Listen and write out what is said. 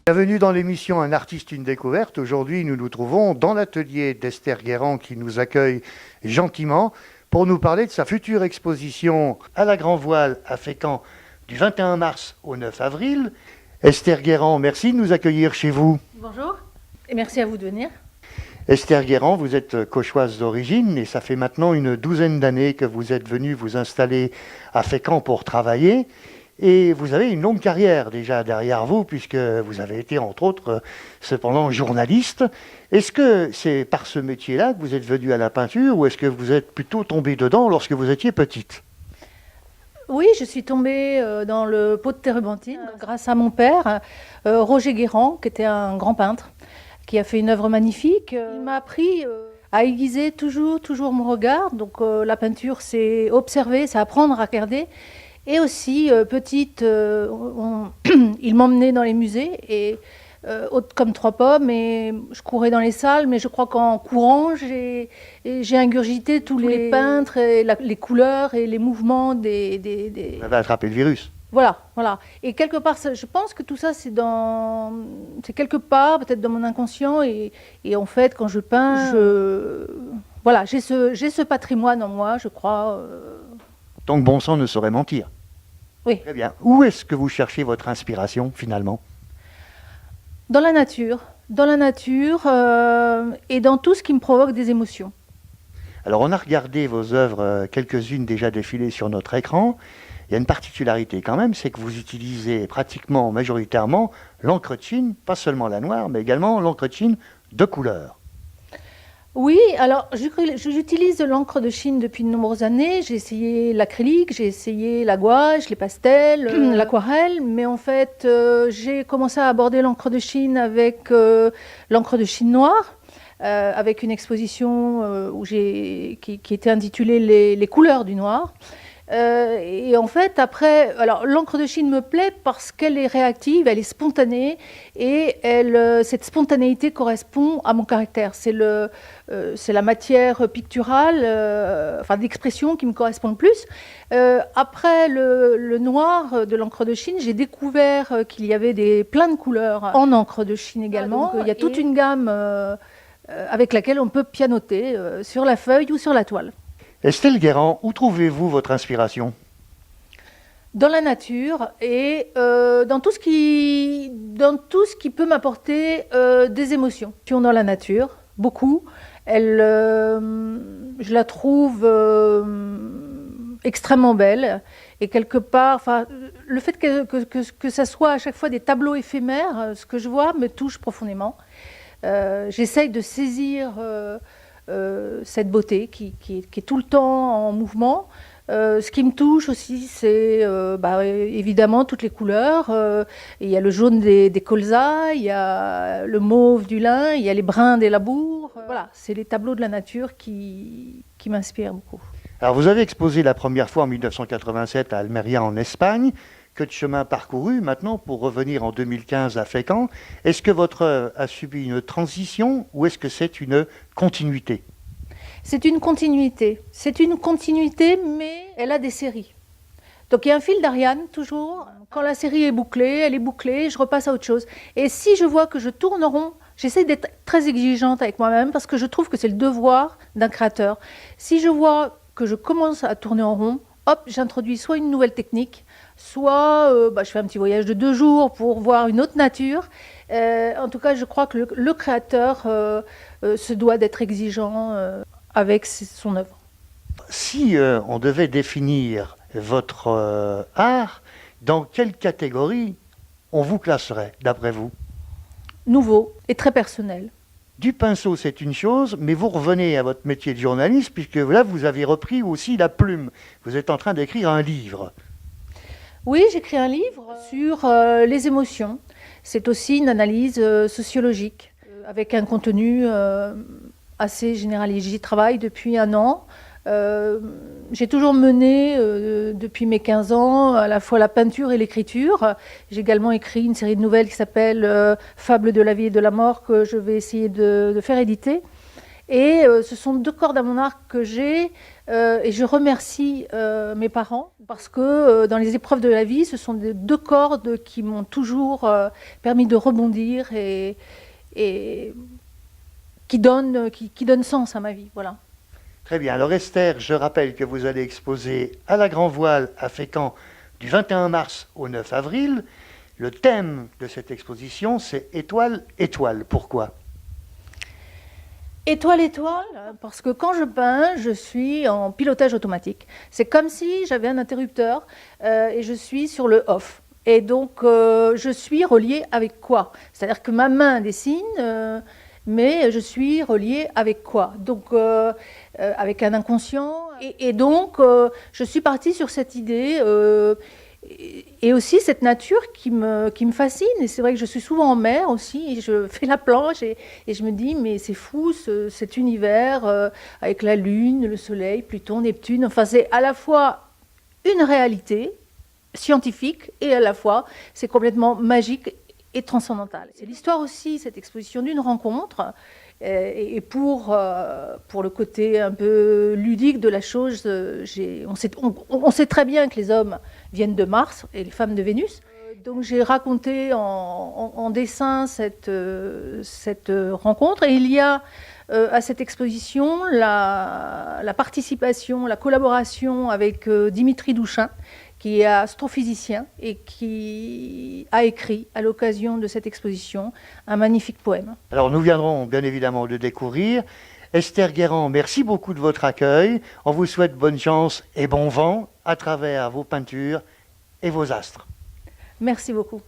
Bienvenue dans l'émission Un artiste, une découverte. Aujourd'hui, nous nous trouvons dans l'atelier d'Esther Guérand qui nous accueille gentiment pour nous parler de sa future exposition à la Grand Voile à Fécamp du 21 mars au 9 avril. Esther Guérand, merci de nous accueillir chez vous. Bonjour et merci à vous de venir. Esther Guérand, vous êtes cauchoise d'origine et ça fait maintenant une douzaine d'années que vous êtes venue vous installer à Fécamp pour travailler. Et vous avez une longue carrière déjà derrière vous, puisque vous avez été, entre autres, cependant journaliste. Est-ce que c'est par ce métier-là que vous êtes venue à la peinture, ou est-ce que vous êtes plutôt tombée dedans lorsque vous étiez petite ? Oui, je suis tombée dans le pot de térébenthine grâce à mon père, Roger Guérand, qui était un grand peintre, qui a fait une œuvre magnifique. Il m'a appris à aiguiser toujours mon regard. Donc la peinture, c'est observer, c'est apprendre à regarder. Et aussi, petite, il m'emmenait dans les musées, et haute comme trois pommes, et je courais dans les salles, mais je crois qu'en courant, j'ai ingurgité tous les peintres, et les couleurs et les mouvements des... Vous avez attrapé le virus. Voilà. Et quelque part, je pense que tout ça, c'est quelque part, peut-être dans mon inconscient, et en fait, quand je peins, voilà, j'ai ce patrimoine en moi, je crois. Donc bon sang ne saurait mentir. Oui. Très bien. Où est-ce que vous cherchez votre inspiration, finalement ? Dans la nature, et dans tout ce qui me provoque des émotions. Alors on a regardé vos œuvres, quelques-unes déjà défilées sur notre écran. Il y a une particularité quand même, c'est que vous utilisez pratiquement, majoritairement, l'encre de Chine, pas seulement la noire, mais également l'encre de Chine de couleur. Oui, alors j'utilise de l'encre de Chine depuis de nombreuses années. J'ai essayé l'acrylique, j'ai essayé la gouache, les pastels, l'aquarelle, mais en fait j'ai commencé à aborder l'encre de Chine avec l'encre de Chine noire, avec une exposition qui était intitulée les couleurs du noir. Et en fait, après, alors l'encre de Chine me plaît parce qu'elle est réactive, elle est spontanée, et cette spontanéité correspond à mon caractère. C'est la matière picturale, d'expression qui me correspond le plus. Après le noir de l'encre de Chine, j'ai découvert qu'il y avait plein de couleurs en encre de Chine également. Donc, il y a toute une gamme avec laquelle on peut pianoter sur la feuille ou sur la toile. Esther Guérand, où trouvez-vous votre inspiration ? Dans la nature et dans tout ce qui peut m'apporter des émotions. Dans la nature, beaucoup. Je la trouve extrêmement belle. Et quelque part, le fait que ça soit à chaque fois des tableaux éphémères, ce que je vois me touche profondément. J'essaye de saisir cette beauté qui est tout le temps en mouvement. Ce qui me touche aussi, c'est évidemment toutes les couleurs. Il y a le jaune des colzas, il y a le mauve du lin, il y a les bruns des labours. Voilà, c'est les tableaux de la nature qui m'inspirent beaucoup. Alors vous avez exposé la première fois en 1987 à Almeria en Espagne. Que de chemin parcouru maintenant pour revenir en 2015 à Fécamp. Est-ce que votre œuvre a subi une transition ou est-ce que c'est une continuité ? C'est une continuité, mais elle a des séries. Donc il y a un fil d'Ariane toujours. Quand la série est bouclée, elle est bouclée, je repasse à autre chose. Et si je vois que je tourne rond, j'essaie d'être très exigeante avec moi-même parce que je trouve que c'est le devoir d'un créateur. Si je vois que je commence à tourner en rond, hop, j'introduis soit une nouvelle technique, soit je fais un petit voyage de 2 jours pour voir une autre nature. En tout cas, je crois que le créateur se doit d'être exigeant avec son œuvre. Si on devait définir votre art, dans quelle catégorie on vous classerait, d'après vous ? Nouveau et très personnel. Du pinceau, c'est une chose, mais vous revenez à votre métier de journaliste, puisque là, vous avez repris aussi la plume. Vous êtes en train d'écrire un livre. Oui, j'écris un livre sur les émotions. C'est aussi une analyse sociologique, avec un contenu assez généralisé. J'y travaille depuis 1 an. J'ai toujours mené, depuis mes 15 ans, à la fois la peinture et l'écriture. J'ai également écrit une série de nouvelles qui s'appelle Fables de la vie et de la mort, que je vais essayer de faire éditer. Et ce sont 2 cordes à mon arc que j'ai, et je remercie mes parents parce que dans les épreuves de la vie, ce sont 2 cordes qui m'ont toujours permis de rebondir et qui donnent sens à ma vie. Voilà. Très bien. Alors Esther, je rappelle que vous allez exposer à la Grand Voile à Fécamp du 21 mars au 9 avril. Le thème de cette exposition, c'est Étoile, étoile. Pourquoi ? Étoile, étoile, parce que quand je peins, je suis en pilotage automatique. C'est comme si j'avais un interrupteur et je suis sur le off. Et donc, je suis reliée avec quoi? C'est-à-dire que ma main dessine, mais je suis reliée avec quoi? Donc, avec un inconscient. Et donc, je suis partie sur cette idée et aussi cette nature qui me fascine. Et c'est vrai que je suis souvent en mer aussi, et je fais la planche, et je me dis, mais c'est fou cet univers avec la Lune, le Soleil, Pluton, Neptune. Enfin, c'est à la fois une réalité scientifique, et à la fois, c'est complètement magique et transcendantal. C'est l'histoire aussi, cette exposition, d'une rencontre. Et pour le côté un peu ludique de la chose, on sait très bien que les hommes viennent de Mars et les femmes de Vénus. Donc j'ai raconté en dessin cette rencontre. Et il y a à cette exposition la participation, la collaboration avec Dimitri Douchin, qui est astrophysicien et qui a écrit, à l'occasion de cette exposition, un magnifique poème. Alors nous viendrons bien évidemment de découvrir. Esther Guérand, merci beaucoup de votre accueil. On vous souhaite bonne chance et bon vent à travers vos peintures et vos astres. Merci beaucoup.